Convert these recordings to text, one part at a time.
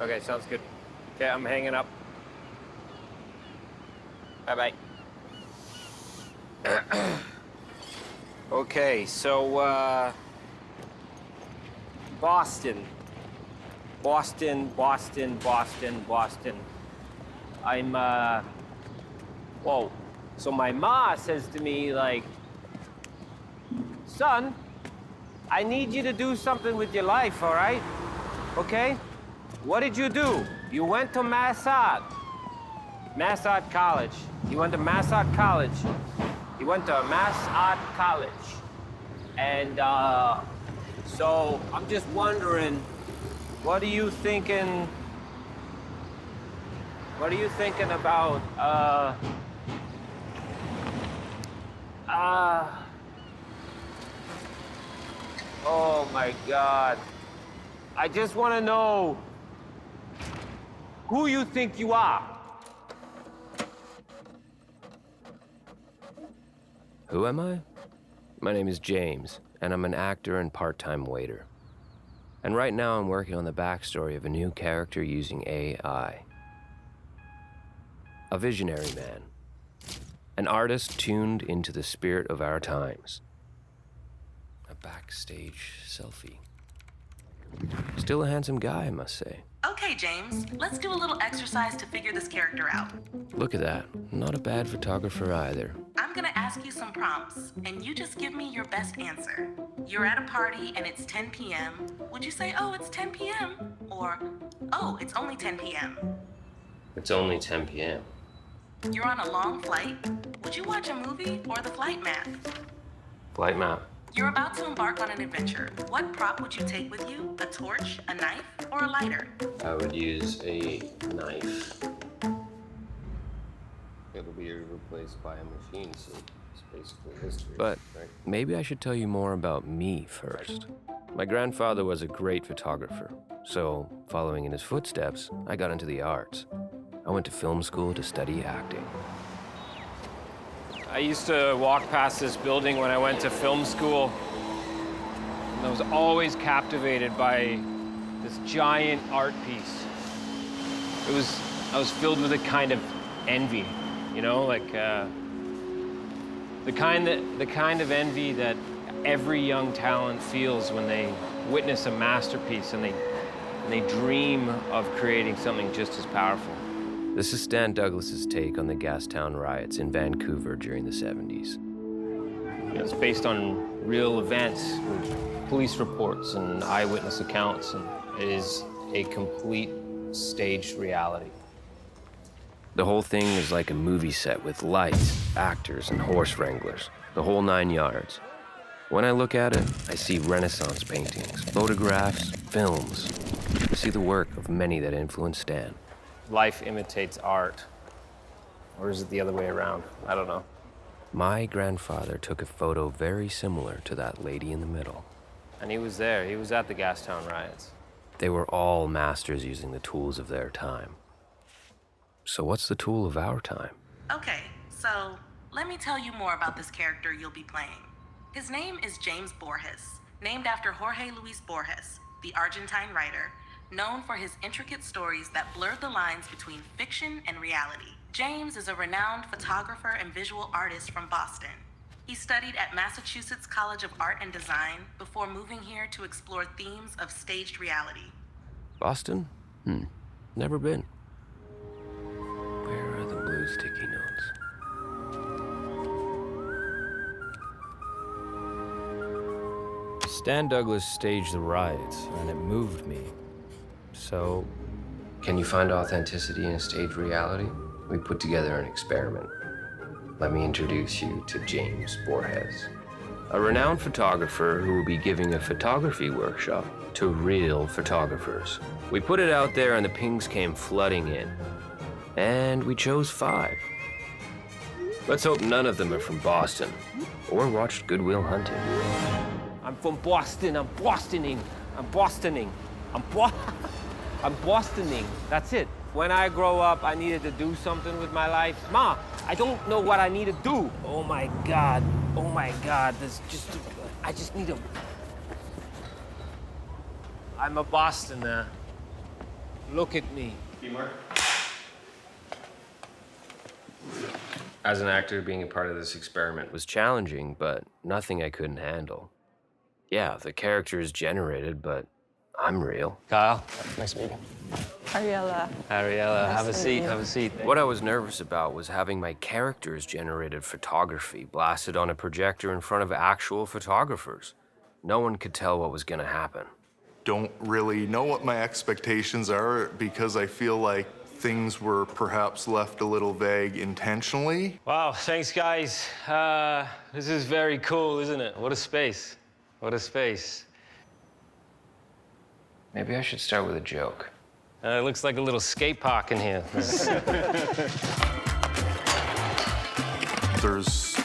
Okay, sounds good. Okay, I'm hanging up. Bye-bye. Okay, so, Boston. Boston. I'm, whoa. So my ma says to me, like, son, I need you to do something with your life, all right? Okay? What did you do? You went to Mass Art College. You went to Mass Art College. You went to Mass Art College. And, so I'm just wondering, what are you thinking about, oh my God. I just want to know who you think you are. Who am I? My name is James, and I'm an actor and part-time waiter. And right now I'm working on the backstory of a new character using AI. A visionary man. An artist tuned into the spirit of our times. A backstage selfie. Still a handsome guy, I must say. Okay, James, let's do a little exercise to figure this character out. Look at that. Not a bad photographer either. I'm gonna ask you some prompts, and you just give me your best answer. You're at a party and it's 10 p.m. Would you say, oh, it's 10 p.m.? Or, oh, it's only 10 p.m.? It's only 10 p.m. You're on a long flight. Would you watch a movie or the flight map? Flight map. You're about to embark on an adventure. What prop would you take with you? A torch, a knife, or a lighter? I would use a knife. It'll be replaced by a machine, so it's basically history. But right? Maybe I should tell you more about me first. My grandfather was a great photographer, so following in his footsteps, I got into the arts. I went to film school to study acting. I used to walk past this building when I went to film school, and I was always captivated by this giant art piece. I was filled with a kind of envy, you know, like the kind of envy that every young talent feels when they witness a masterpiece and they dream of creating something just as powerful. This is Stan Douglas's take on the Gastown riots in Vancouver during the 70s. It's based on real events, with police reports and eyewitness accounts, and it is a complete staged reality. The whole thing is like a movie set with lights, actors, and horse wranglers, the whole 9 yards. When I look at it, I see Renaissance paintings, photographs, films. I see the work of many that influenced Stan. Life imitates art. Or is it the other way around? I don't know. My grandfather took a photo very similar to that lady in the middle. And he was there. He was at the Gastown riots. They were all masters using the tools of their time. So what's the tool of our time? Okay, so let me tell you more about this character you'll be playing. His name is James Borges, named after Jorge Luis Borges, the Argentine writer, known for his intricate stories that blurred the lines between fiction and reality. James is a renowned photographer and visual artist from Boston. He studied at Massachusetts College of Art and Design before moving here to explore themes of staged reality. Boston? Never been. Where are the blue sticky notes? Stan Douglas staged the riots, and it moved me. So, can you find authenticity in a staged reality? We put together an experiment. Let me introduce you to James Borges, a renowned photographer who will be giving a photography workshop to real photographers. We put it out there and the pings came flooding in. And we chose 5. Let's hope none of them are from Boston or watched Good Will Hunting. I'm from Boston. I'm Bostoning. I'm Bostoning. I'm Bostoning. That's it. When I grow up, I needed to do something with my life. Ma, I don't know what I need to do. Oh my God. Oh my God, I just need a... I'm a Bostoner. Look at me. As an actor, being a part of this experiment was challenging, but nothing I couldn't handle. Yeah, the character is generated, but I'm real. Kyle, nice to meet you. Ariella. Ariella, Nice have a to seat, meet you. have a seat. What I was nervous about was having my characters generated photography blasted on a projector in front of actual photographers. No one could tell what was gonna happen. Don't really know what my expectations are because I feel like things were perhaps left a little vague intentionally. Wow, thanks, guys. This is very cool, isn't it? What a space. What a space. Maybe I should start with a joke. It looks like a little skate park in here. There's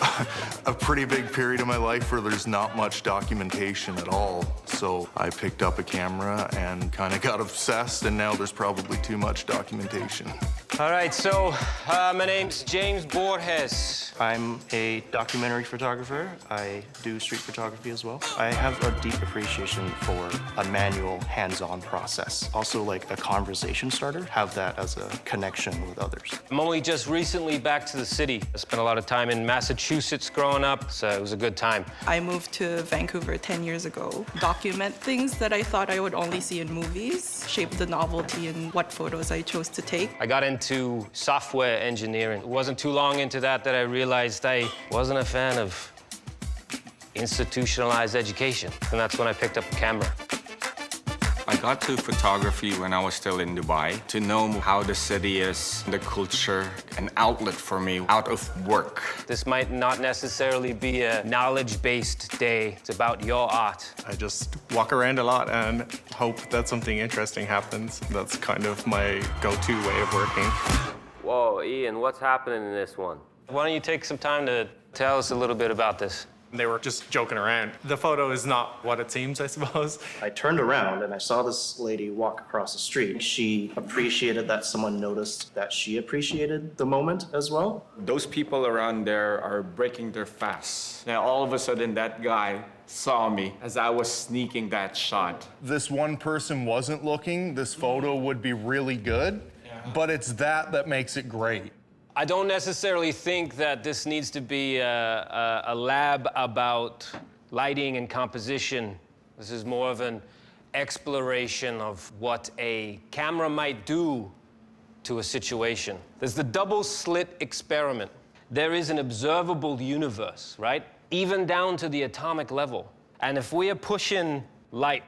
a pretty big period of my life where there's not much documentation at all. So I picked up a camera and kind of got obsessed, and now there's probably too much documentation. All right, so my name's James Borges. I'm a documentary photographer. I do street photography as well. I have a deep appreciation for a manual, hands-on process. Also like a conversation starter, have that as a connection with others. I'm only just recently back to the city. I spent a lot of time in Massachusetts growing up, so it was a good time. I moved to Vancouver 10 years ago. Document things that I thought I would only see in movies, shaped the novelty in what photos I chose to take. I got into software engineering. It wasn't too long into that I realized I wasn't a fan of institutionalized education, and that's when I picked up a camera. I got to photography when I was still in Dubai to know how the city is, the culture, an outlet for me out of work. This might not necessarily be a knowledge-based day. It's about your art. I just walk around a lot and hope that something interesting happens. That's kind of my go-to way of working. Whoa, Ian, what's happening in this one? Why don't you take some time to tell us a little bit about this? They were just joking around. The photo is not what it seems, I suppose. I turned around and I saw this lady walk across the street. She appreciated that someone noticed that she appreciated the moment as well. Those people around there are breaking their fast. Now, all of a sudden, that guy saw me as I was sneaking that shot. This one person wasn't looking, this photo would be really good, but it's that makes it great. I don't necessarily think that this needs to be a lab about lighting and composition. This is more of an exploration of what a camera might do to a situation. There's the double slit experiment. There is an observable universe, right? Even down to the atomic level. And if we are pushing light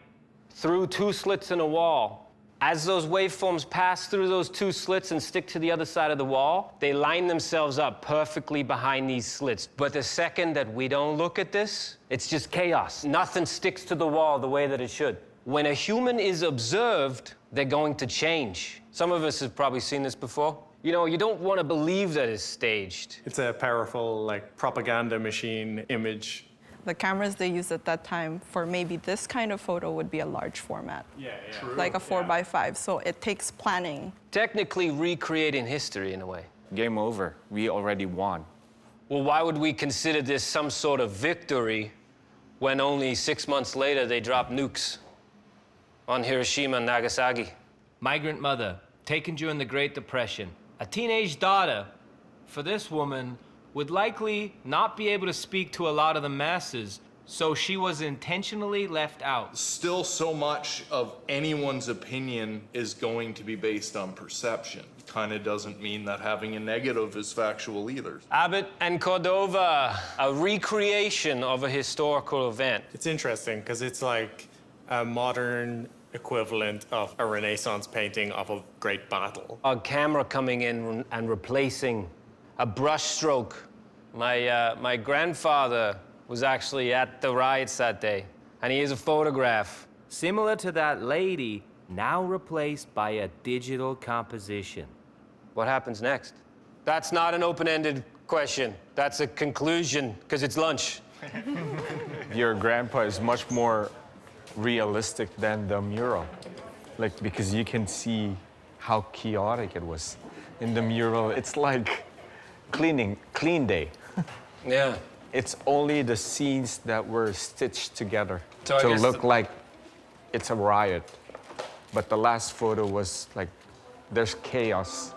through two slits in a wall, as those waveforms pass through those two slits and stick to the other side of the wall, they line themselves up perfectly behind these slits. But the second that we don't look at this, it's just chaos. Nothing sticks to the wall the way that it should. When a human is observed, they're going to change. Some of us have probably seen this before. You know, you don't want to believe that it's staged. It's a powerful, like, propaganda machine image. The cameras they used at that time for maybe this kind of photo would be a large format. True. Like a 4x5, so it takes planning. Technically recreating history in a way. Game over. We already won. Well, why would we consider this some sort of victory when only 6 months later they dropped nukes on Hiroshima and Nagasaki? Migrant mother, taken during the Great Depression. A teenage daughter, for this woman, would likely not be able to speak to a lot of the masses, so she was intentionally left out. Still, so much of anyone's opinion is going to be based on perception. Kind of doesn't mean that having a negative is factual either. Abbott and Cordova, a recreation of a historical event. It's interesting because it's like a modern equivalent of a Renaissance painting of a great battle. A camera coming in and replacing a brush stroke. My grandfather was actually at the riots that day, and he has a photograph. Similar to that lady, now replaced by a digital composition. What happens next? That's not an open-ended question. That's a conclusion, because it's lunch. Your grandpa is much more realistic than the mural. Like, because you can see how chaotic it was. In the mural, it's like clean day. Yeah. It's only the scenes that were stitched together So I to guess look like it's a riot. But the last photo was like, there's chaos.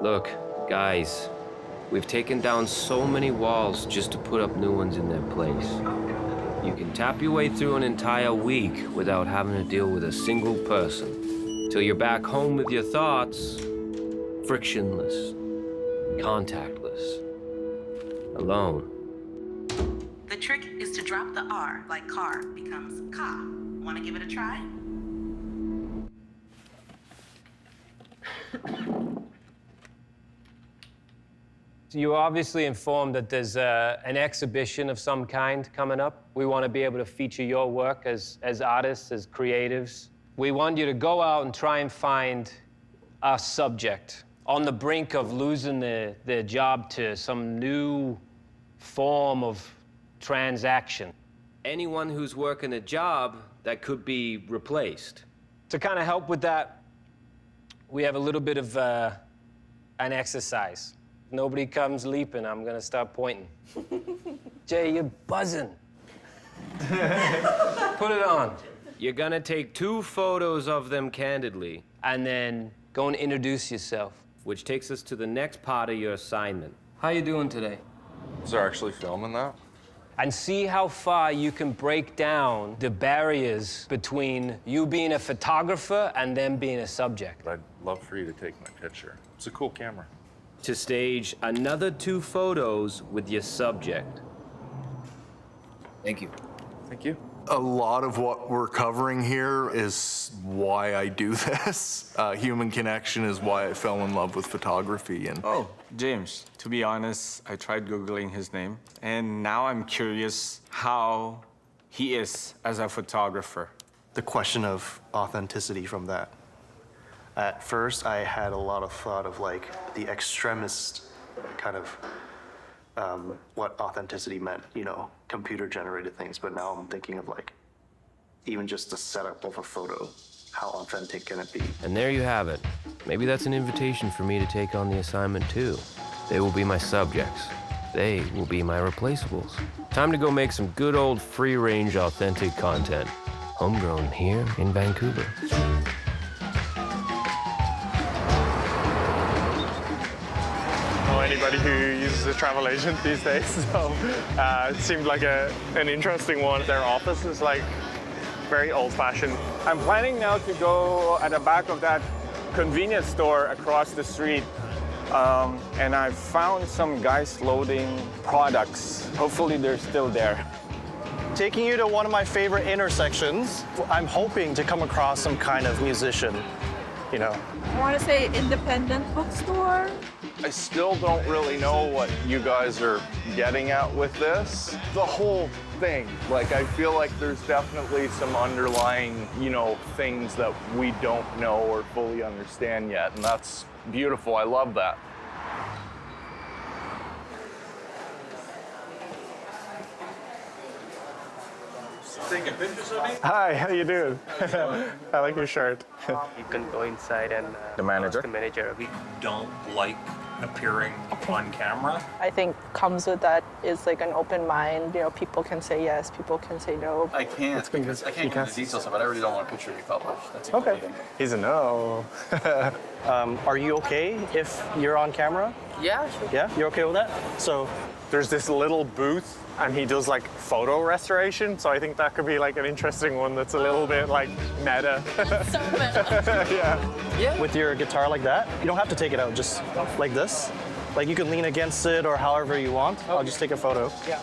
Look, guys, we've taken down so many walls just to put up new ones in their place. You can tap your way through an entire week without having to deal with a single person. Till you're back home with your thoughts, frictionless, contactless, alone. The trick is to drop the R like car becomes ka. Want to give it a try? So you're obviously informed that there's an exhibition of some kind coming up. We want to be able to feature your work as artists, as creatives. We want you to go out and try and find a subject on the brink of losing their job to some new form of transaction. Anyone who's working a job that could be replaced. To kind of help with that, we have a little bit of an exercise. If nobody comes leaping, I'm gonna start pointing. Jay, you're buzzing. Put it on. You're gonna take 2 photos of them candidly, And then go and introduce yourself. which takes us to the next part of your assignment. How you doing today? Is there actually filming that? And see how far you can break down the barriers between you being a photographer and them being a subject. I'd love for you to take my picture. It's a cool camera. To stage another 2 photos with your subject. Thank you. Thank you. A lot of what we're covering here is why I do this. Human connection is why I fell in love with photography. And Oh, James, to be honest, I tried Googling his name, and now I'm curious how he is as a photographer. The question of authenticity from that. At first, I had a lot of thought of like the extremist kind of what authenticity meant, you know, computer-generated things. But now I'm thinking of like even just the setup of a photo. How authentic can it be? And there you have it. Maybe that's an invitation for me to take on the assignment too. They will be my subjects. They will be my replaceables. Time to go make some good old free-range authentic content. Homegrown here in Vancouver. Anybody who uses a travel agent these days, so it seemed like an interesting one. Their office is like very old-fashioned. I'm planning now to go at the back of that convenience store across the street, and I found some guys loading products. Hopefully they're still there. Taking you to one of my favorite intersections, I'm hoping to come across some kind of musician, you know. I want to say independent bookstore. I still don't really know what you guys are getting at with this. The whole thing, like I feel like there's definitely some underlying, you know, things that we don't know or fully understand yet, and that's beautiful. I love that. Taking pictures of me? Hi, how you doing? I like your shirt. You can go inside and The manager? ask the manager. We don't like appearing on camera. I think comes with that is like an open mind. You know, people can say yes, people can say no. I can't because I can't get the details of it. I really don't want a picture to be published. That's the Okay. only thing. He's a no. Are you okay if you're on camera? Yeah, sure. Yeah, you're okay with that? So There's this little booth, and he does like photo restoration, so I think that could be like an interesting one that's a little bit like meta. So meta. Yeah. with your guitar like that, you don't have to take it out, just like this. Like you can lean against it or however you want. I'll just take a photo. Yeah.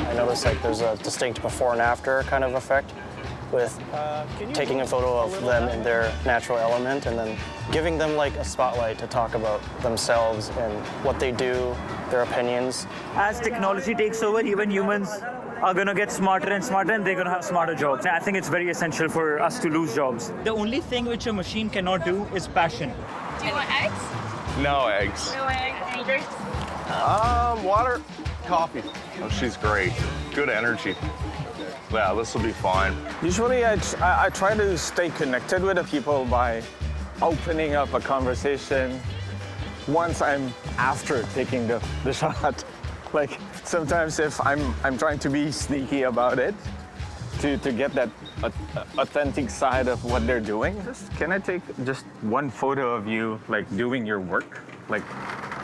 I noticed like there's a distinct before and after kind of effect with taking a photo of them in their natural element and then giving them like a spotlight to talk about themselves and what they do, their opinions. As technology takes over, even humans are going to get smarter and smarter, and they're going to have smarter jobs. I think it's very essential for us to lose jobs. The only thing which a machine cannot do is passion. Do you want eggs? No eggs. No eggs. Any drinks? Water, coffee. Oh, she's great. Good energy. Yeah, this will be fine. Usually I try to stay connected with the people by opening up a conversation once I'm after taking the shot. Like sometimes if I'm trying to be sneaky about it to get that authentic side of what they're doing. Can I take just one photo of you like doing your work? Like,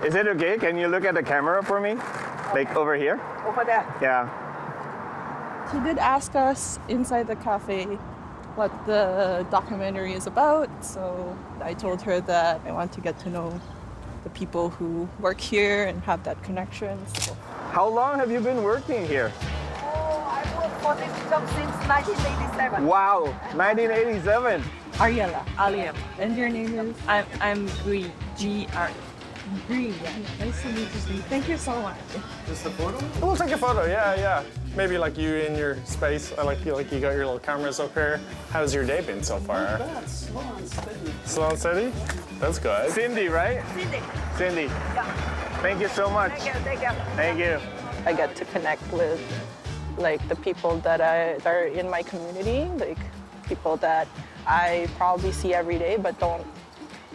is it okay? Can you look at the camera for me? Like over here? Over there. Yeah. She did ask us inside the cafe what the documentary is about, so I told her that I want to get to know the people who work here and have that connection. So. How long have you been working here? Oh, I've worked for this job since 1987. Wow, 1987. Ariella. Aliam. And your name is? I'm Green. G-R. Green. Nice to meet you. Thank you so much. Just a photo? We'll take a photo, yeah. Maybe like you in your space. I like you got your little cameras up here. How's your day been so far? Not bad. Slow and steady. Slow and steady? That's good. Cindy, right? Cindy. Yeah. Thank you so much. Thank you. Thank you. I get to connect with like the people that are in my community, like people that I probably see every day but don't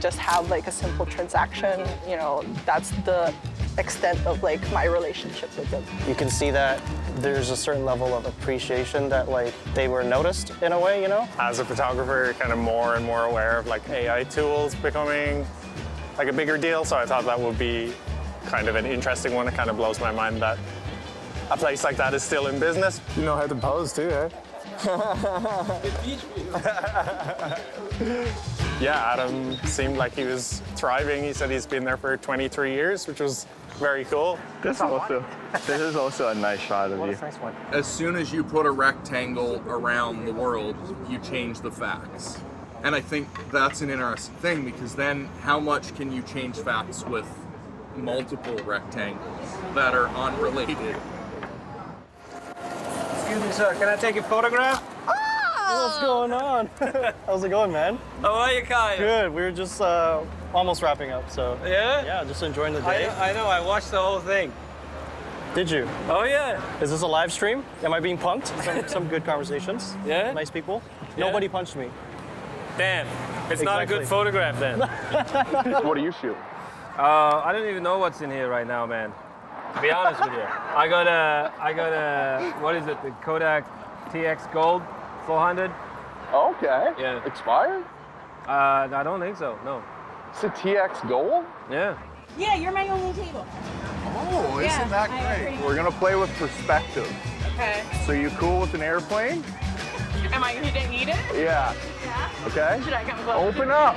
just have like a simple transaction. You know, that's the extent of like my relationship with them. You can see that there's a certain level of appreciation that like they were noticed in a way, you know? As a photographer, you're kind of more and more aware of like AI tools becoming like a bigger deal. So I thought that would be kind of an interesting one. It kind of blows my mind that a place like that is still in business. You know how to pose too, eh? Yeah, Adam seemed like he was thriving. He said he's been there for 23 years, which was very cool. This is also a nice shot of you. Nice one. As soon as you put a rectangle around the world, you change the facts. And I think that's an interesting thing because then how much can you change facts with multiple rectangles that are unrelated? Excuse me, sir. Can I take a photograph? What's going on? How's it going, man? How are you, Kyle? Good. We were just almost wrapping up, so. Yeah? Yeah, just enjoying the day. I know. I watched the whole thing. Did you? Oh, yeah. Is this a live stream? Am I being punked? Some good conversations. Yeah? Nice people. Yeah. Nobody punched me. Damn. It's not a good photograph then. What do you shoot? I don't even know what's in here right now, man. To be honest with you. I got a, what is it, the Kodak TX Gold 400. Okay. Yeah. Expired? I don't think so, no. It's a TX Gold? Yeah. Yeah, you're my only table. Oh, Yeah, isn't that I great? agree. We're gonna play with perspective. Okay. So you cool with an airplane? Am I gonna eat it? Yeah. Yeah. Okay? Should I come close? Open up.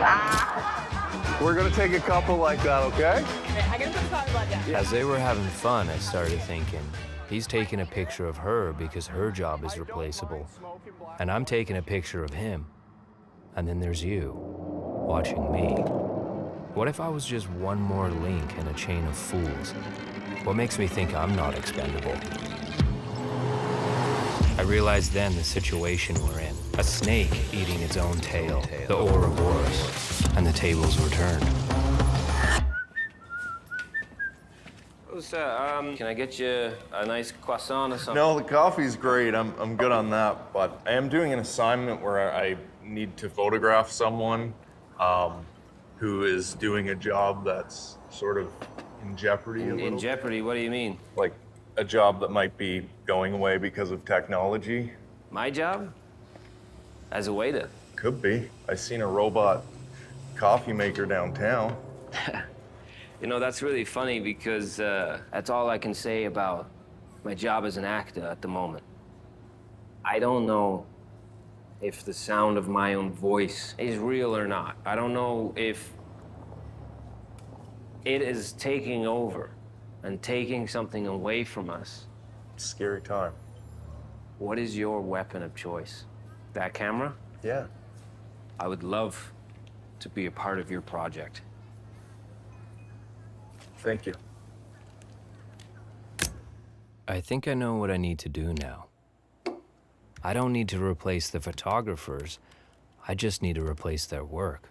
We're gonna take a couple like that, okay? Okay, I gotta put the coffee pot down. As they were having fun, I started thinking, he's taking a picture of her because her job is replaceable. And I'm taking a picture of him. And then there's you, watching me. What if I was just one more link in a chain of fools? What makes me think I'm not expendable? I realized then the situation we're in. A snake eating its own tail, the Ouroboros, and the tables were turned. Oh, sir, can I get you a nice croissant or something? No, the coffee's great. I'm good on that. But I am doing an assignment where I need to photograph someone who is doing a job that's sort of in jeopardy. In jeopardy, what do you mean? Like a job that might be going away because of technology. My job? As a waiter? Could be. I seen a robot coffee maker downtown. You know, that's really funny because that's all I can say about my job as an actor at the moment. I don't know if the sound of my own voice is real or not. I don't know if it is taking over and taking something away from us. Scary time. What is your weapon of choice? that camera, Yeah. I would love to be a part of your project. Thank you. I think I know what I need to do now. I don't need to replace the photographers. I just need to replace their work.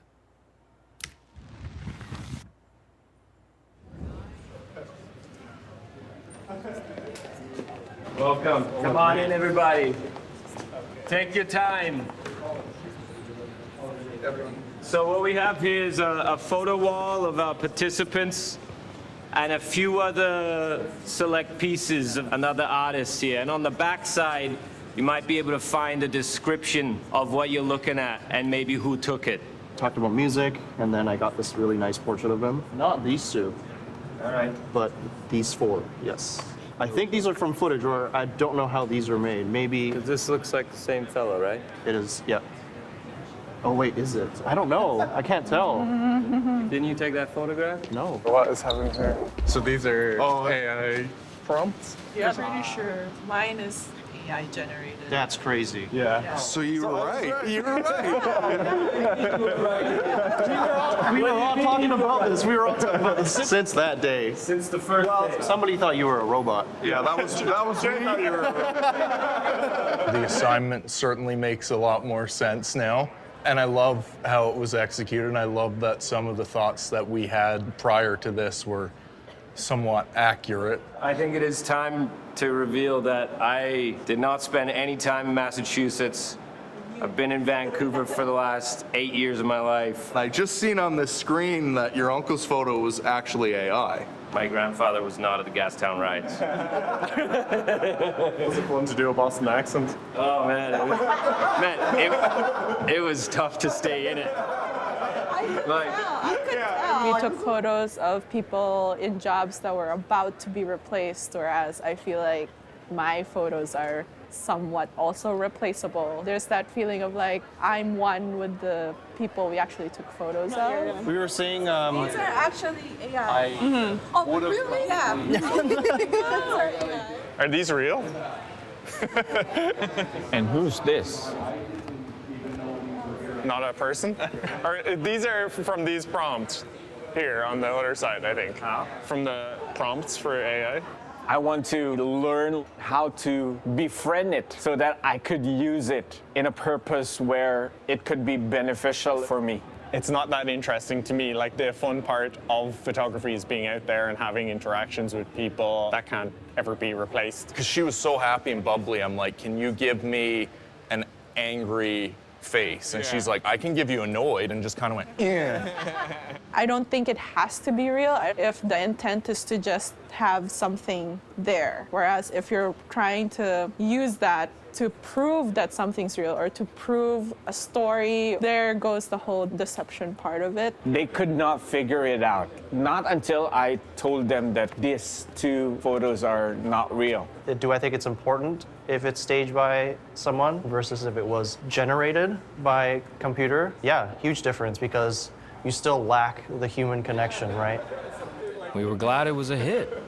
Welcome. Come on in, everybody. Take your time. So what we have here is a photo wall of our participants and a few other select pieces of another artist here. And on the back side, you might be able to find a description of what you're looking at and maybe who took it. Talked about music, and then I got this really nice portrait of him. Not these two. All right. But these four, yes. I think these are from footage, or I don't know how these are made. Maybe... This looks like the same fellow, right? It is, yeah. Oh, wait, is it? I don't know. I can't tell. Didn't you take that photograph? No. What is happening here? So these are AI prompts? Yeah, I'm pretty sure mine is AI generated. That's crazy. Yeah. So you were right. You were We were all talking about this. We were all talking about this since that day. Since the first day. Somebody thought you were a robot. Yeah, that was me. The assignment certainly makes a lot more sense now. And I love how it was executed, and I love that some of the thoughts that we had prior to this were somewhat accurate. I think it is time to reveal that I did not spend any time in Massachusetts. I've been in Vancouver for the last 8 years of my life. I just seen on the screen that your uncle's photo was actually AI. My grandfather was not at the Gastown riots. Was it fun to do a Boston accent? Oh man, it was tough to stay in it. We took photos of people in jobs that were about to be replaced, whereas I feel like my photos are somewhat also replaceable. There's that feeling of like, I'm one with the people we actually took photos of. We were saying... These are actually AI. Oh, really? Yeah. Are these real? And who's this? Not a person? Or these are from these prompts here on the other side, I think. From the prompts for AI. I want to learn how to befriend it so that I could use it in a purpose where it could be beneficial for me. It's not that interesting to me. Like, the fun part of photography is being out there and having interactions with people. That can't ever be replaced. Because she was so happy and bubbly, I'm like, can you give me an angry face? And she's like, I can give you annoyed, and just kind of went, yeah. I don't think it has to be real if the intent is to just have something there. Whereas if you're trying to use that to prove that something's real or to prove a story, there goes the whole deception part of it. They could not figure it out. Not until I told them that these two photos are not real. Do I think it's important if it's staged by someone versus if it was generated by computer? Yeah, huge difference, because you still lack the human connection, right? We were glad it was a hit,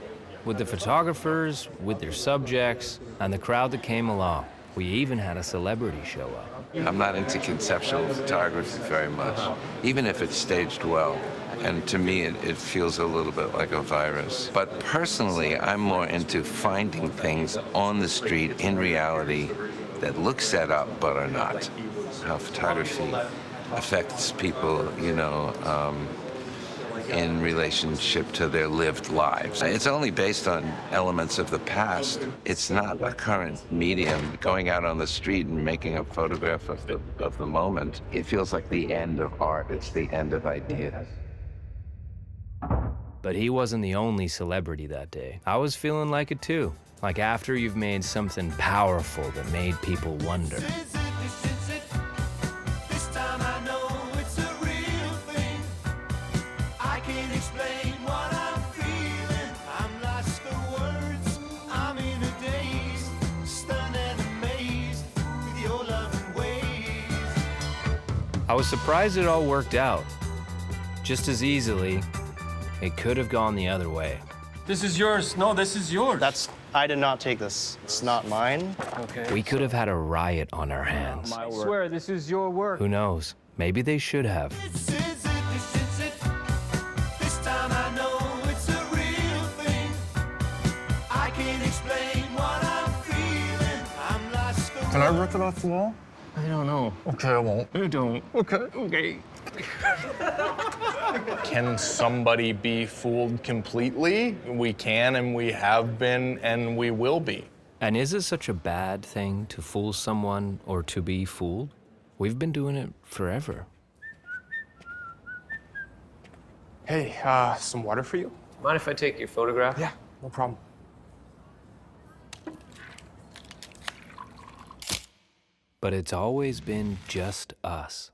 with the photographers, with their subjects, and the crowd that came along. We even had a celebrity show up. I'm not into conceptual photography very much, even if it's staged well. And to me, it feels a little bit like a virus. But personally, I'm more into finding things on the street in reality that look set up but are not. How photography affects people, you know, in relationship to their lived lives. It's only based on elements of the past. It's not a current medium. Going out on the street and making a photograph of the moment, it feels like the end of art. It's the end of ideas. But he wasn't the only celebrity that day. I was feeling like it too. Like after you've made something powerful that made people wonder. I was surprised it all worked out. Just as easily, it could have gone the other way. This is yours. No, this is yours. I did not take this. It's not mine. Okay. We could have had a riot on our hands. I swear, this is your work. Who knows? Maybe they should have. Can I rip it off the wall? I don't know. Okay, I won't. I don't. Okay. Okay. Can somebody be fooled completely? We can, and we have been, and we will be. And is it such a bad thing to fool someone or to be fooled? We've been doing it forever. Hey, some water for you? Mind if I take your photograph? Yeah, no problem. But it's always been just us.